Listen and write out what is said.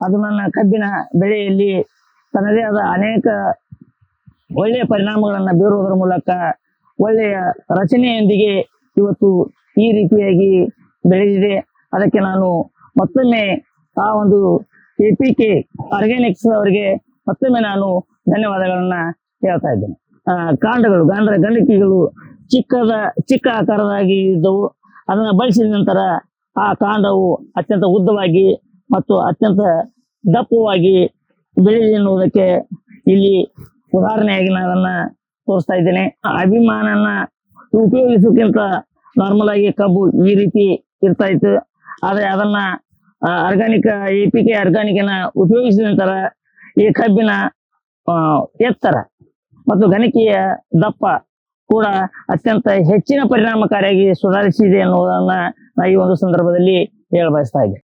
ಅದು ನನ್ನ ಕಬ್ಬಿನ ಬೆಳೆಯಲ್ಲಿ ತನ್ನದೇ ಆದ ಅನೇಕ ಒಳ್ಳೆಯ ಪರಿಣಾಮಗಳನ್ನು ಬೀರುವುದರ ಮೂಲಕ ಒಳ್ಳೆಯ ರಚನೆಯೊಂದಿಗೆ ಇವತ್ತು ಈ ರೀತಿಯಾಗಿ ಬೆಳೆದಿದೆ. ಅದಕ್ಕೆ ನಾನು ಮತ್ತೊಮ್ಮೆ ಆ ಒಂದು APK ಆರ್ಗ್ಯಾನಿಕ್ಸ್ ಅವರಿಗೆ ಮತ್ತೊಮ್ಮೆ ನಾನು ಧನ್ಯವಾದಗಳನ್ನ ಹೇಳ್ತಾ ಇದ್ದೇನೆ. ಕಾಂಡಗಳು ಗಂಡಕಿಗಳು ಚಿಕ್ಕ ಆಕಾರದಾಗಿ ಇದ್ದವು. ಅದನ್ನ ಬಳಸಿದ ನಂತರ ಆ ಕಾಂಡವು ಅತ್ಯಂತ ಉದ್ದವಾಗಿ ಮತ್ತು ಅತ್ಯಂತ ದಪ್ಪವಾಗಿ ಬೆಳೆದಿದೆ ಎನ್ನುವುದಕ್ಕೆ ಇಲ್ಲಿ ಉದಾಹರಣೆಯಾಗಿ ನಾನು ಅದನ್ನ ತೋರಿಸ್ತಾ ಇದ್ದೇನೆ. ಅಭಿಮಾನನ ಉಪಯೋಗಿಸೋಕ್ಕಿಂತ ನಾರ್ಮಲ್ ಆಗಿ ಕಬ್ಬು ಈ ರೀತಿ ಇರ್ತಾ ಇತ್ತು. ಆದ್ರೆ ಅದನ್ನ ಆರ್ಗಾನಿಕ್ APK ಆರ್ಗಾನಿಕ್ನ ಉಪಯೋಗಿಸಿದ ನಂತರ ಈ ಕಬ್ಬಿನ ಎತ್ತರ ಮತ್ತು ಗಣಕೀಯ ದಪ್ಪ ಕೂಡ ಅತ್ಯಂತ ಹೆಚ್ಚಿನ ಪರಿಣಾಮಕಾರಿಯಾಗಿ ಸುಧಾರಿಸಿದೆ ಅನ್ನೋದನ್ನ ಈ ಒಂದು ಸಂದರ್ಭದಲ್ಲಿ ಹೇಳ ಬಯಸ್ತಾ ಇದ್ದೆ.